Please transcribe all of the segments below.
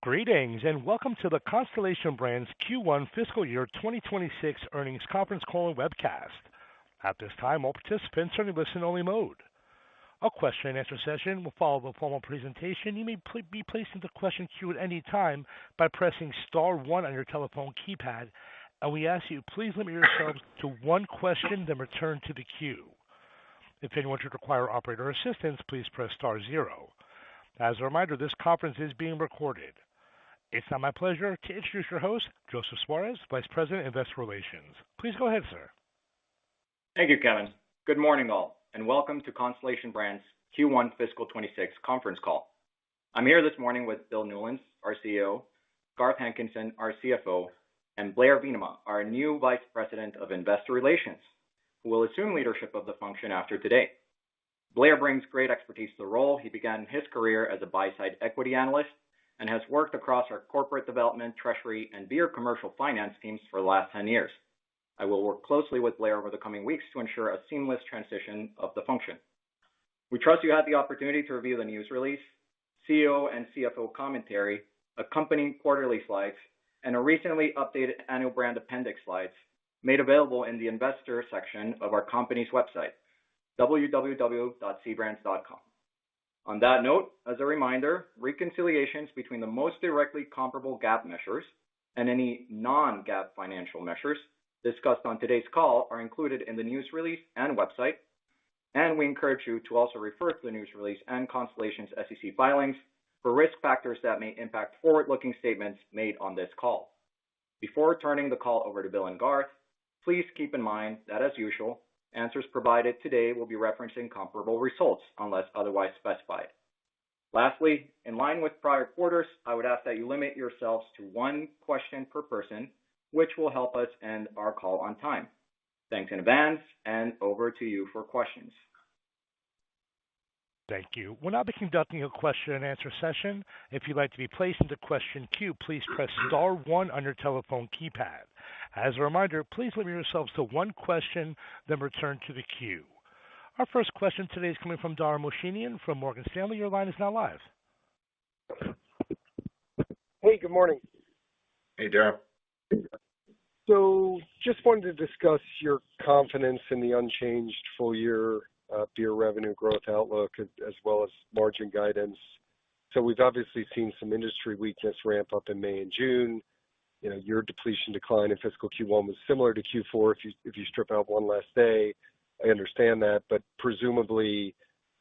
Greetings and welcome to the Constellation Brands Q1 Fiscal Year 2026 Earnings Conference Call and Webcast. At this time, all participants are in listen-only mode. A question-and-answer session will follow the formal presentation. You may be placed into question queue at any time by pressing star one on your telephone keypad, and we ask you please limit yourselves to one question, then return to the queue. If anyone should require operator assistance, please press star zero. As a reminder, this conference is being recorded. It's now my pleasure to introduce your host, Joseph Suarez, Vice President, Investor Relations. Please go ahead, sir. Thank you, Kevin. Good morning, all, and welcome to Constellation Brands Q1 Fiscal 26 conference call. I'm here this morning with Bill Newlands, our CEO, Garth Hankinson, our CFO, and Blair Bienema, our new Vice President of Investor Relations, who will assume leadership of the function after today. Blair brings great expertise to the role. He began his career as a buy-side equity analyst and has worked across our corporate development, treasury, and beer commercial finance teams for the last 10 years. I will work closely with Blair over the coming weeks to ensure a seamless transition of the function. We trust you had the opportunity to review the news release, CEO and CFO commentary, accompanying quarterly slides, and a recently updated annual brand appendix slides made available in the investor section of our company's website, www.cbrands.com. On that note, as a reminder, reconciliations between the most directly comparable GAAP measures and any non-GAAP financial measures discussed on today's call are included in the news release and website, and we encourage you to also refer to the news release and Constellation's SEC filings for risk factors that may impact forward-looking statements made on this call. Before turning the call over to Bill and Garth, please keep in mind that, as usual, answers provided today will be referencing comparable results unless otherwise specified. Lastly, in line with prior quarters, I would ask that you limit yourselves to one question per person, which will help us end our call on time. Thanks in advance, and over to you for questions. Thank you. We'll now be conducting a question-and-answer session. If you'd like to be placed into question queue, please press star one on your telephone keypad. As a reminder, please limit yourselves to one question, then return to the queue. Our first question today is coming from Dara Mohsenian from Morgan Stanley. Your line is now live. Hey, good morning. Hey, Dara. So just wanted to discuss your confidence in the unchanged full-year beer revenue growth outlook as well as margin guidance. So we've obviously seen some industry weakness ramp up in May and June. You know, your depletion decline in fiscal Q1 was similar to Q4 if you strip out one last day. I understand that, but presumably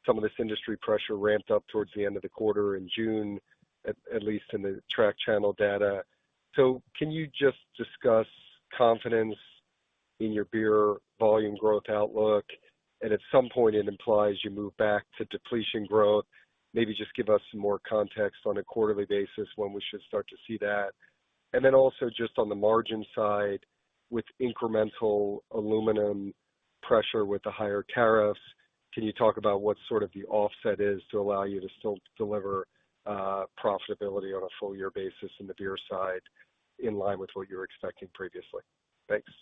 some of this industry pressure ramped up towards the end of the quarter in June, at least in the track channel data. So can you just discuss confidence in your beer volume growth outlook? And at some point it implies you move back to depletion growth. Maybe just give us some more context on a quarterly basis when we should start to see that. And then also just on the margin side, with incremental aluminum pressure with the higher tariffs, can you talk about what sort of the offset is to allow you to still deliver profitability on a full year basis in the beer side in line with what you were expecting previously? Thanks.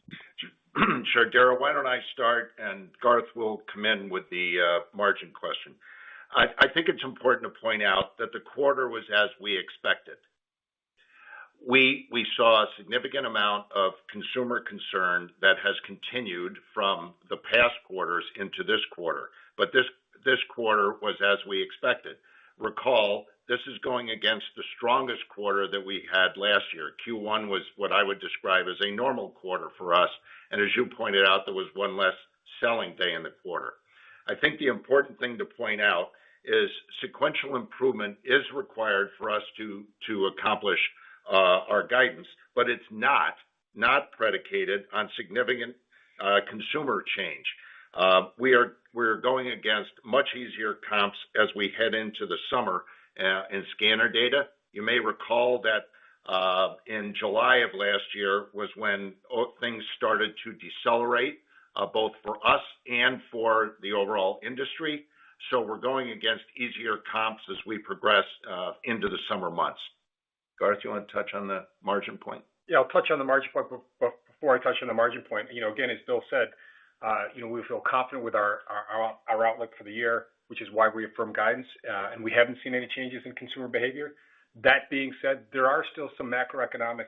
Sure, Dara, why don't I start and Garth will come in with the margin question. I think it's important to point out that the quarter was as we expected. We saw a significant amount of consumer concern that has continued from the past quarters into this quarter, but this quarter was as we expected. Recall, this is going against the strongest quarter that we had last year. Q1 was what I would describe as a normal quarter for us, and as you pointed out, there was one less selling day in the quarter. I think the important thing to point out is sequential improvement is required for us to accomplish our guidance, but it's not predicated on significant consumer change. We're going against much easier comps as we head into the summer in scanner data. You may recall that in July of last year was when things started to decelerate, both for us and for the overall industry. So we're going against easier comps as we progress into the summer months. Garth, you want to touch on the margin point? Yeah, I'll touch on the margin point, but before I touch on the margin point, again, as Bill said, we feel confident with our outlook for the year, which is why we affirm guidance, and we haven't seen any changes in consumer behavior. That being said, there are still some macroeconomic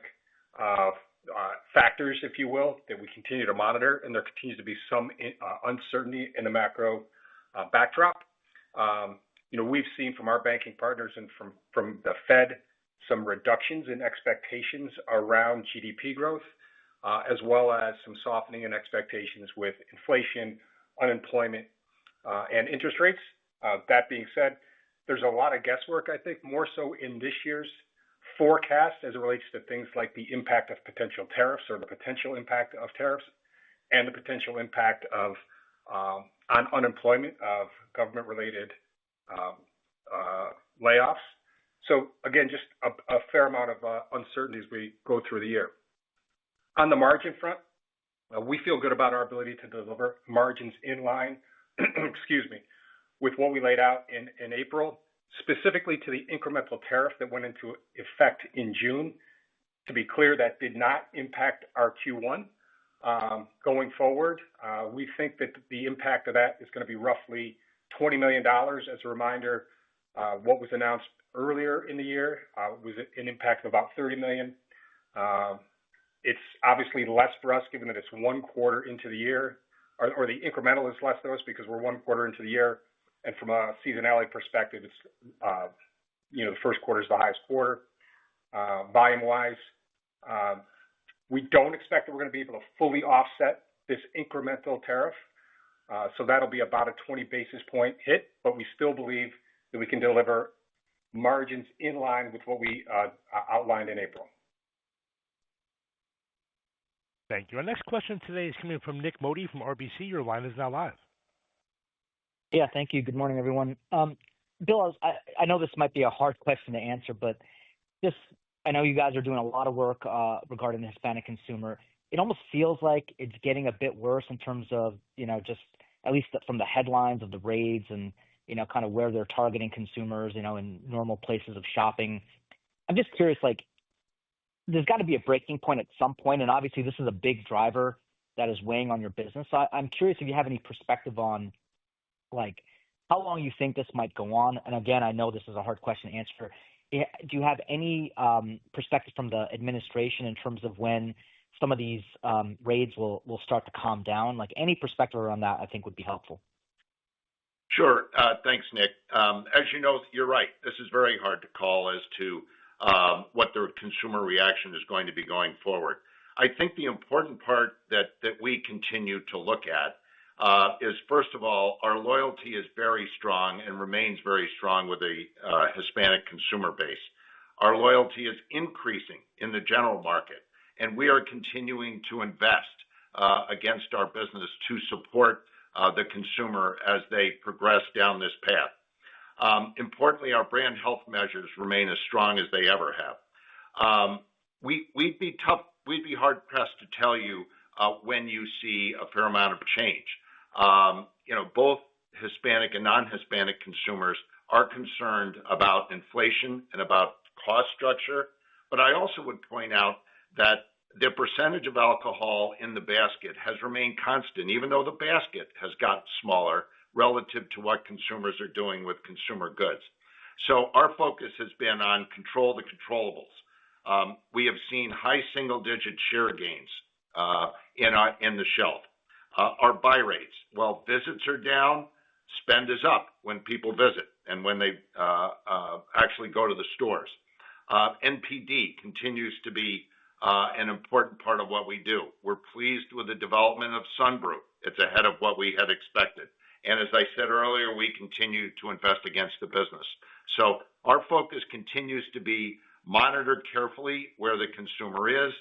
factors, if you will, that we continue to monitor, and there continues to be some uncertainty in the macro backdrop. We've seen from our banking partners and from the Fed some reductions in expectations around GDP growth, as well as some softening in expectations with inflation, unemployment, and interest rates. That being said, there's a lot of guesswork, I think, more so in this year's forecast as it relates to things like the impact of potential tariffs or the potential impact of tariffs and the potential impact of on unemployment of government-related layoffs. So again, just a fair amount of uncertainty as we go through the year. On the margin front, we feel good about our ability to deliver margins in line, with what we laid out in April, specifically to the incremental tariff that went into effect in June. To be clear, that did not impact our Q1. Going forward, we think that the impact of that is going to be roughly $20 million. As a reminder, what was announced earlier in the year was an impact of about $30 million. It's obviously less for us given that it's 1 quarter into the year, or the incremental is less for us because we're 1 quarter into the year. And from a seasonality perspective, it's, the first quarter is the highest quarter. Volume-wise, we don't expect that we're going to be able to fully offset this incremental tariff. So that'll be about a 20 basis point hit, but we still believe that we can deliver margins in line with what we outlined in April. Thank you. Our next question today is coming from Nik Modi from RBC. Your line is now live. Yeah, thank you. Good morning, everyone. Bill, I know this might be a hard question to answer, but I know you guys are doing a lot of work regarding the Hispanic consumer. It almost feels like it's getting a bit worse in terms of, just at least from the headlines of the raids and, kind of where they're targeting consumers, in normal places of shopping. I'm just curious, there's got to be a breaking point at some point, and obviously this is a big driver that is weighing on your business. So I'm curious if you have any perspective on, how long you think this might go on. And again, I know this is a hard question to answer. Do you have any perspective from the administration in terms of when some of these raids will start to calm down? Any perspective around that, I think, would be helpful. Sure. Thanks, Nick. As you know, you're right. This is very hard to call as to what the consumer reaction is going to be going forward. I think the important part that we continue to look at is, first of all, our loyalty is very strong and remains very strong with the Hispanic consumer base. Our loyalty is increasing in the general market, and we are continuing to invest against our business to support the consumer as they progress down this path. Importantly, our brand health measures remain as strong as they ever have. We'd be hard pressed to tell you when you see a fair amount of change. Both Hispanic and non-Hispanic consumers are concerned about inflation and about cost structure. But I also would point out that the percentage of alcohol in the basket has remained constant, even though the basket has gotten smaller relative to what consumers are doing with consumer goods. So our focus has been on control the controllables. We have seen high single-digit share gains in the shelf. Our buy rates, well, visits are down, spend is up when people visit and when they actually go to the stores. NPD continues to be an important part of what we do. We're pleased with the development of SunBrew. It's ahead of what we had expected. And as I said earlier, we continue to invest against the business. So our focus continues to be monitored carefully where the consumer is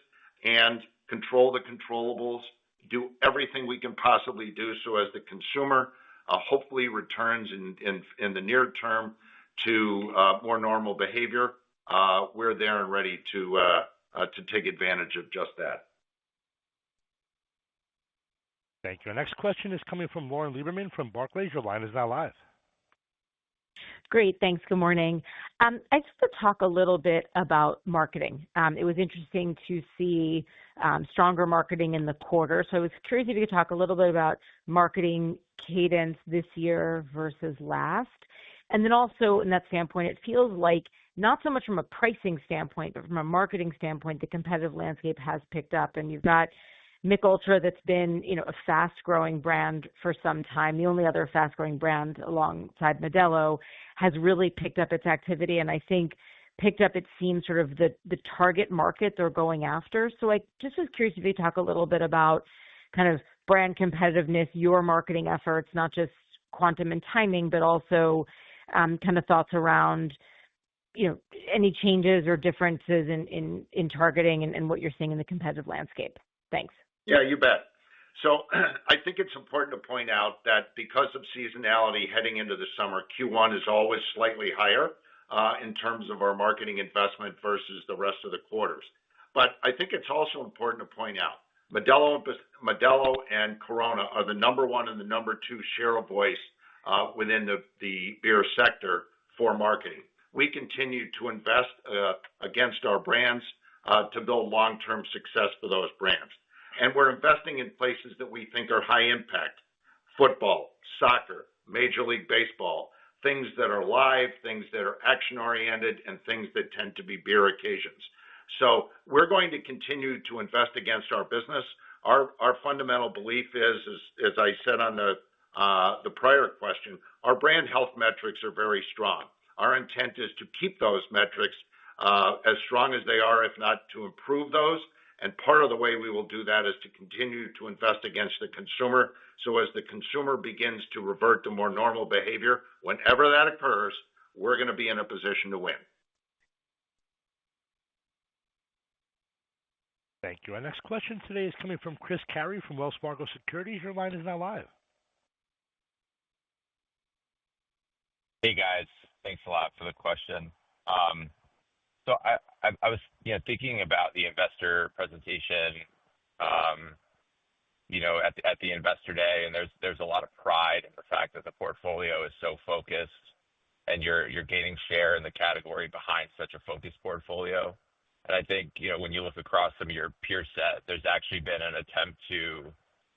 and control the controllables, do everything we can possibly do so as the consumer hopefully returns in the near term to more normal behavior. We're there and ready to take advantage of just that. Thank you. Our next question is coming from Lauren Lieberman from Barclays. Your line is now live. Great. Thanks. Good morning. I just want to talk a little bit about marketing. It was interesting to see stronger marketing in the quarter. So I was curious if you could talk a little bit about marketing cadence this year versus last. And then also in that standpoint, it feels like not so much from a pricing standpoint, but from a marketing standpoint, the competitive landscape has picked up. And you've got Mich Ultra that's been, a fast-growing brand for some time. The only other fast-growing brand alongside Modelo has really picked up its activity, and I think picked up, it seems, sort of the target market they're going after. So I just was curious if you talk a little bit about kind of brand competitiveness, your marketing efforts, not just quantum and timing, but also kind of thoughts around, any changes or differences in targeting and what you're seeing in the competitive landscape. Thanks. Yeah, you bet. So I think it's important to point out that because of seasonality heading into the summer, Q1 is always slightly higher in terms of our marketing investment versus the rest of the quarters. But I think it's also important to point out Modelo and Corona are the number one and the number two share of voice within the beer sector for marketing. We continue to invest against our brands to build long-term success for those brands. And we're investing in places that we think are high impact: football, soccer, Major League Baseball, things that are live, things that are action-oriented, and things that tend to be beer occasions. So we're going to continue to invest against our business. Our fundamental belief is, as I said on the prior question, our brand health metrics are very strong. Our intent is to keep those metrics as strong as they are, if not to improve those. And part of the way we will do that is to continue to invest against the consumer. So as the consumer begins to revert to more normal behavior, whenever that occurs, we're going to be in a position to win. Thank you. Our next question today is coming from Chris Carey from Wells Fargo Securities. Your line is now live. Hey, guys. Thanks a lot for the question. So I was thinking about the investor presentation at the investor day, and there's a lot of pride in the fact that the portfolio is so focused and you're gaining share in the category behind such a focused portfolio. And I think when you look across some of your peer set, there's actually been an attempt to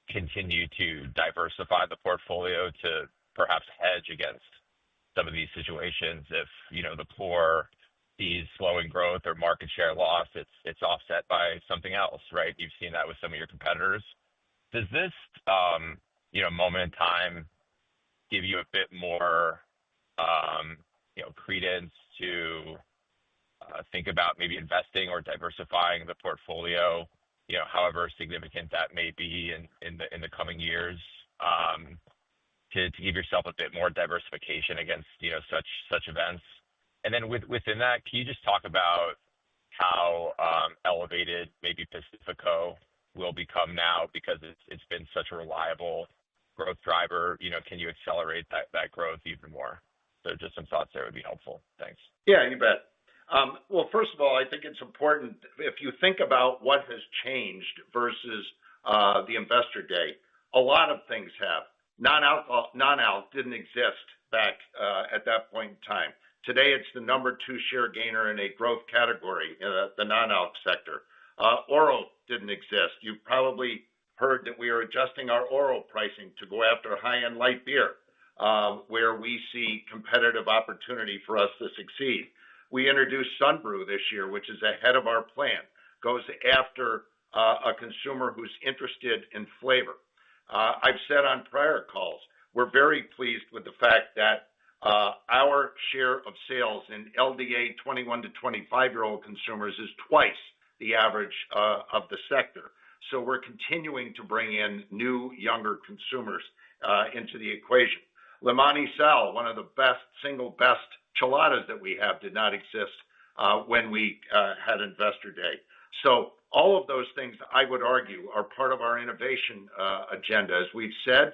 continue to diversify the portfolio to perhaps hedge against some of these situations. If the core sees slowing growth or market share loss, it's offset by something else, right? You've seen that with some of your competitors. Does this moment in time give you a bit more credence to think about maybe investing or diversifying the portfolio, however significant that may be in the coming years, to give yourself a bit more diversification against such events? And then within that, can you just talk about how elevated maybe Pacifico will become now, because it's been such a reliable growth driver? Can you accelerate that growth even more? So just some thoughts there would be helpful. Thanks. Yeah, you bet. Well, first of all, I think it's important, if you think about what has changed versus the investor day, a lot of things have. Non-alc didn't exist back at that point in time. Today, it's the number two share gainer in a growth category, the non-alc sector. Oro didn't exist. You've probably heard that we are adjusting our Oro pricing to go after high-end light beer, where we see competitive opportunity for us to succeed. We introduced SunBrew this year, which is ahead of our plan, goes after a consumer who's interested in flavor. I've said on prior calls, we're very pleased with the fact that our share of sales in LDA 21 to 25-year-old consumers is twice the average of the sector. So we're continuing to bring in new, younger consumers into the equation. Limonie Sal, one of the single best cheladas that we have, did not exist when we had Investor Day. So all of those things, I would argue, are part of our innovation agenda. As we've said,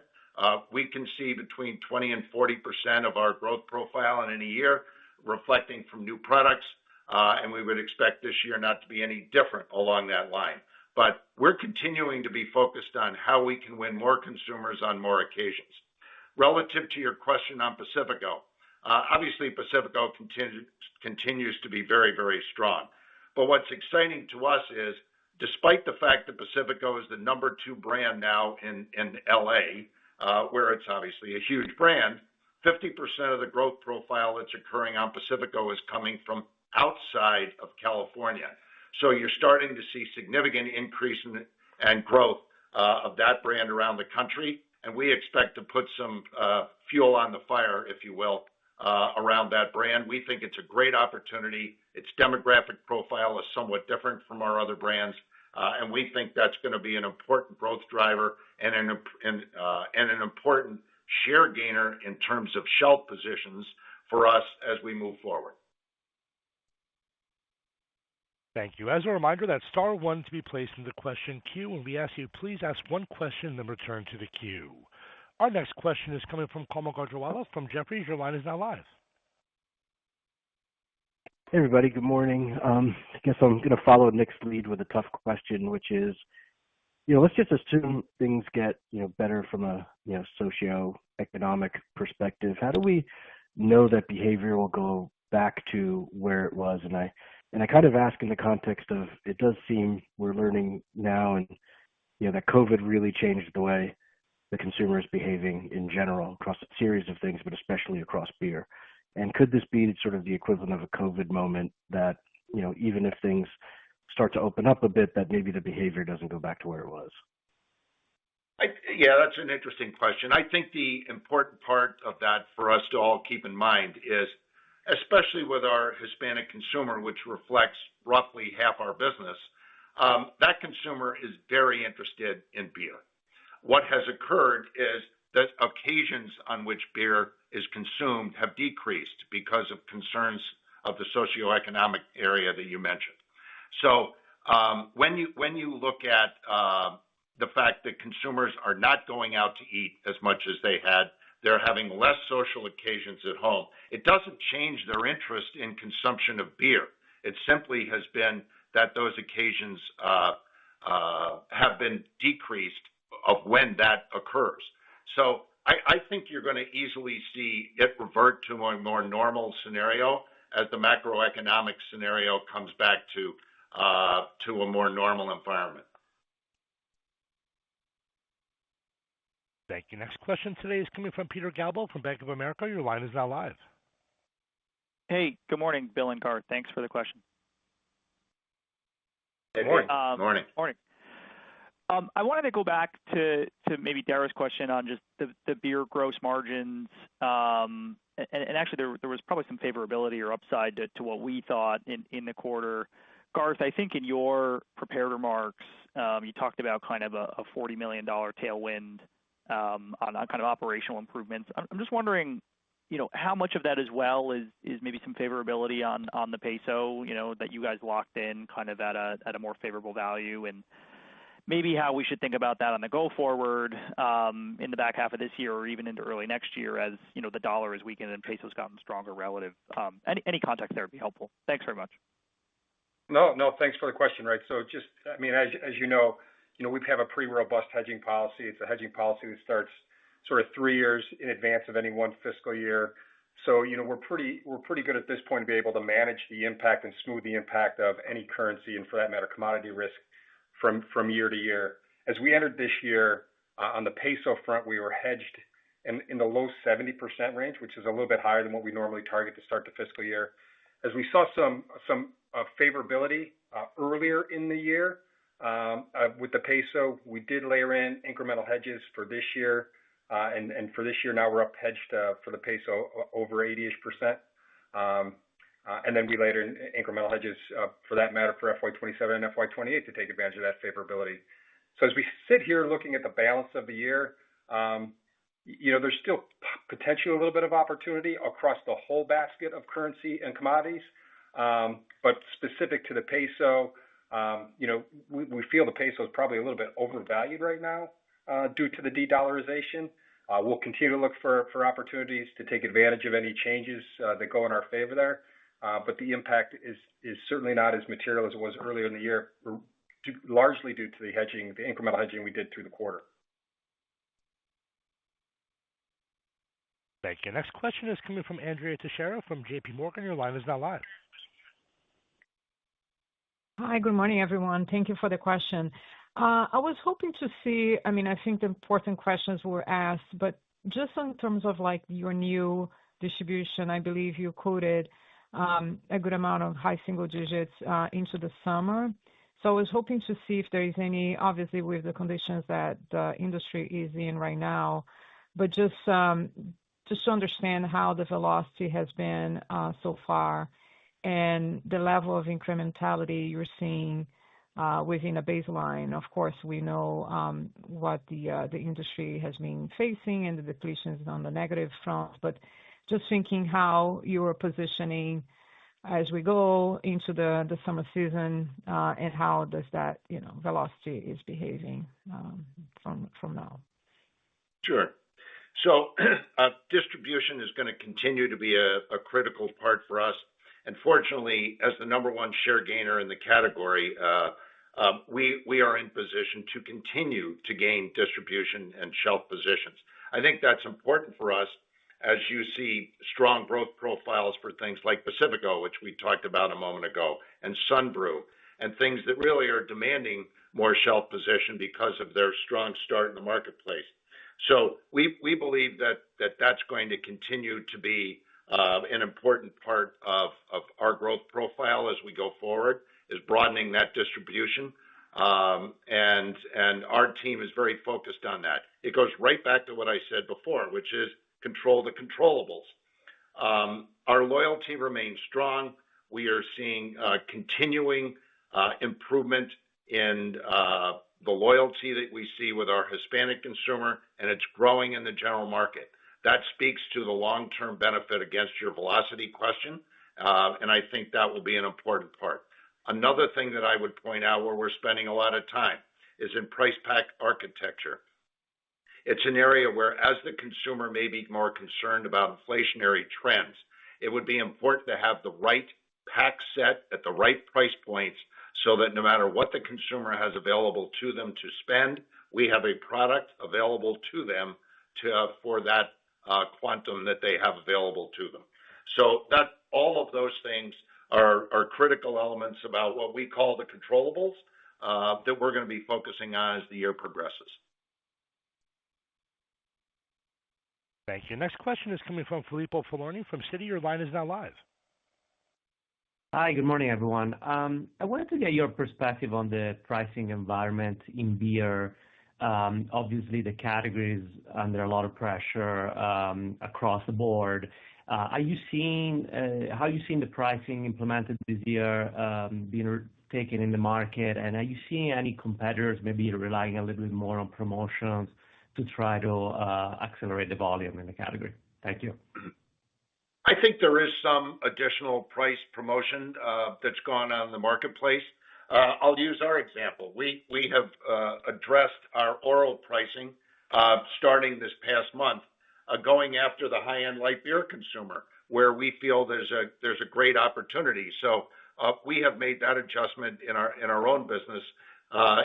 we can see between 20 and 40% of our growth profile in any year reflecting from new products, and we would expect this year not to be any different along that line. But we're continuing to be focused on how we can win more consumers on more occasions. Relative to your question on Pacifico, obviously Pacifico continues to be very, very strong. But what's exciting to us is, despite the fact that Pacifico is the number two brand now in LA, where it's obviously a huge brand, 50% of the growth profile that's occurring on Pacifico is coming from outside of California. So you're starting to see significant increase and growth of that brand around the country, and we expect to put some fuel on the fire, if you will, around that brand. We think it's a great opportunity. Its demographic profile is somewhat different from our other brands, and we think that's going to be an important growth driver and an important share gainer in terms of shelf positions for us as we move forward. Thank you. As a reminder, that's star one to be placed in the question queue, and we ask you please ask one question and then return to the queue. Our next question is coming from Kamal Gajrawala from Jefferies. Your line is now live. Hey, everybody. Good morning. I guess I'm going to follow Nick's lead with a tough question, which is, let's just assume things get, better from a, socio-economic perspective. How do we know that behavior will go back to where it was? And I kind of ask in the context of, it does seem we're learning now and, that COVID really changed the way the consumer is behaving in general across a series of things, but especially across beer. And could this be sort of the equivalent of a COVID moment that, even if things start to open up a bit, that maybe the behavior doesn't go back to where it was? Yeah, that's an interesting question. I think the important part of that for us to all keep in mind is, especially with our Hispanic consumer, which reflects roughly half our business, that consumer is very interested in beer. What has occurred is that occasions on which beer is consumed have decreased because of concerns of the socioeconomic area that you mentioned. So when you look at the fact that consumers are not going out to eat as much as they had, they're having less social occasions at home, it doesn't change their interest in consumption of beer. It simply has been that those occasions have been decreased of when that occurs. So I think you're going to easily see it revert to a more normal scenario as the macroeconomic scenario comes back to a more normal environment. Thank you. Next question today is coming from Peter Galbo from Bank of America. Your line is now live. Hey, good morning, Bill and Garth. Thanks for the question. Good morning. Morning. I wanted to go back to maybe Dara's question on just the beer gross margins. And actually, there was probably some favorability or upside to what we thought in the quarter. Garth, I think in your prepared remarks, you talked about kind of a $40 million tailwind on kind of operational improvements. I'm just wondering, how much of that as well is maybe some favorability on the peso, that you guys locked in kind of at a more favorable value, and maybe how we should think about that on the go forward in the back half of this year or even into early next year as, the dollar is weakened and peso's gotten stronger relative. Any context there would be helpful. Thanks very much. No, thanks for the question, right? So just, as you know, we have a pretty robust hedging policy. It's a hedging policy that starts sort of 3 years in advance of any one fiscal year. So, we're pretty good at this point to be able to manage the impact and smooth the impact of any currency and, for that matter, commodity risk from year to year. As we entered this year, on the peso front, we were hedged in the low 70% range, which is a little bit higher than what we normally target to start the fiscal year. As we saw some favorability earlier in the year with the peso, we did layer in incremental hedges for this year. And for this year, now we're up hedged for the peso over 80-ish%. And then we later in incremental hedges, for that matter, for FY27 and FY28 to take advantage of that favorability. So as we sit here looking at the balance of the year, there's still potentially a little bit of opportunity across the whole basket of currency and commodities. But specific to the peso, we feel the peso is probably a little bit overvalued right now due to the de-dollarization. We'll continue to look for opportunities to take advantage of any changes that go in our favor there. But the impact is certainly not as material as it was earlier in the year, largely due to the incremental hedging we did through the quarter. Thank you. Next question is coming from Andrea Teixeira from JP Morgan. Your line is now live. Hi, good morning, everyone. Thank you for the question. I was hoping to see, I think the important questions were asked, but just in terms of like your new distribution, I believe you quoted a good amount of high single digits into the summer. So I was hoping to see if there is any, obviously with the conditions that the industry is in right now, but just to understand how the velocity has been so far and the level of incrementality you're seeing within a baseline. Of course, we know what the industry has been facing and the depletions on the negative front, but just thinking how you are positioning as we go into the summer season and how does that, velocity is behaving from now. Sure. So distribution is going to continue to be a critical part for us. And fortunately, as the number one share gainer in the category, we are in position to continue to gain distribution and shelf positions. I think that's important for us as you see strong growth profiles for things like Pacifico, which we talked about a moment ago, and SunBrew, and things that really are demanding more shelf position because of their strong start in the marketplace. So we believe that that's going to continue to be an important part of our growth profile as we go forward, is broadening that distribution. And our team is very focused on that. It goes right back to what I said before, which is control the controllables. Our loyalty remains strong. We are seeing continuing improvement in the loyalty that we see with our Hispanic consumer, and it's growing in the general market. That speaks to the long-term benefit against your velocity question, and I think that will be an important part. Another thing that I would point out where we're spending a lot of time is in price pack architecture. It's an area where, as the consumer may be more concerned about inflationary trends, it would be important to have the right pack set at the right price points so that no matter what the consumer has available to them to spend, we have a product available to them for that quantum that they have available to them. So that all of those things are critical elements about what we call the controllables that we're going to be focusing on as the year progresses. Thank you. Next question is coming from Filippo Falorni from Citi. Your line is now live. Hi, good morning, everyone. I wanted to get your perspective on the pricing environment in beer. Obviously, the category is under a lot of pressure across the board. How are you seeing the pricing implemented this year being taken in the market? And are you seeing any competitors maybe relying a little bit more on promotions to try to accelerate the volume in the category? Thank you. I think there is some additional price promotion that's gone on in the marketplace. I'll use our example. We have addressed our oral pricing starting this past month, going after the high-end light beer consumer, where we feel there's a great opportunity. So we have made that adjustment in our own business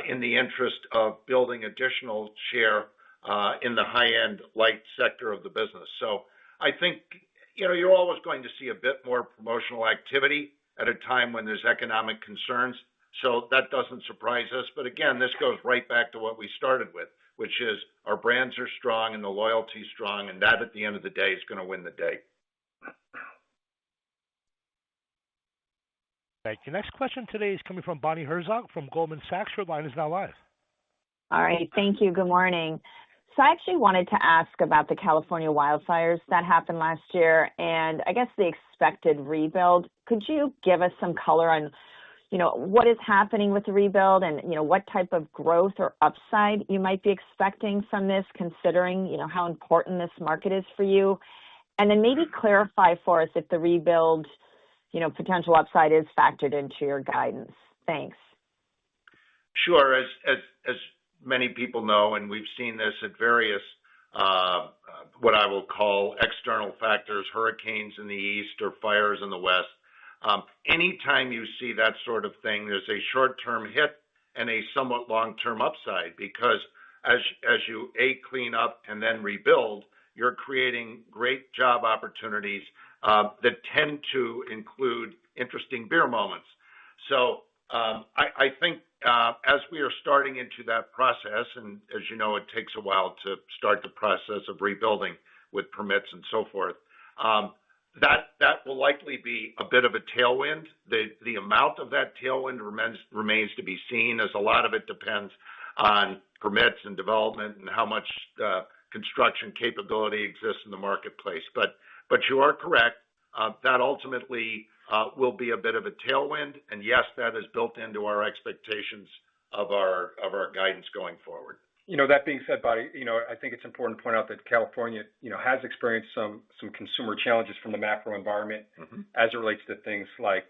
in the interest of building additional share in the high-end light sector of the business. So I think you're always going to see a bit more promotional activity at a time when there's economic concerns. So that doesn't surprise us. But again, this goes right back to what we started with, which is our brands are strong and the loyalty is strong, and that at the end of the day is going to win the day. Thank you. Next question today is coming from Bonnie Herzog from Goldman Sachs. Your line is now live. All right. Thank you. Good morning. So I actually wanted to ask about the California wildfires that happened last year and I guess the expected rebuild. Could you give us some color on, what is happening with the rebuild and, what type of growth or upside you might be expecting from this, considering, how important this market is for you? And then maybe clarify for us if the rebuild, potential upside is factored into your guidance. Thanks. Sure. As many people know, and we've seen this at various, what I will call external factors, hurricanes in the east or fires in the west. Anytime you see that sort of thing, there's a short-term hit and a somewhat long-term upside because as you clean up and then rebuild, you're creating great job opportunities that tend to include interesting beer moments. So I think as we are starting into that process, and as you know, it takes a while to start the process of rebuilding with permits and so forth, That will likely be a bit of a tailwind. The amount of that tailwind remains to be seen, as a lot of it depends on permits and development and how much construction capability exists in the marketplace. But you are correct. That ultimately will be a bit of a tailwind, and yes, that is built into our expectations of our guidance going forward. That being said, Bobby, I think it's important to point out that California, has experienced some consumer challenges from the macro environment as it relates to things like,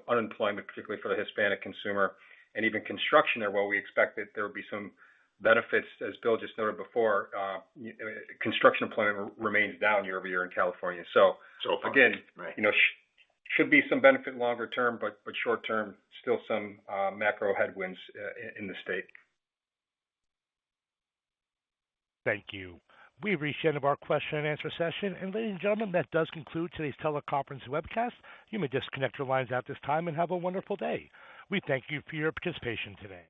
unemployment, particularly for the Hispanic consumer, and even construction there. While we expect that there will be some benefits, as Bill just noted before, construction employment remains down year over year in California. So far, again, right. Should be some benefit longer term, but short term, still some macro headwinds in the state. Thank you. We've reached the end of our question and answer session. And ladies and gentlemen, that does conclude today's teleconference webcast. You may disconnect your lines at this time and have a wonderful day. We thank you for your participation today.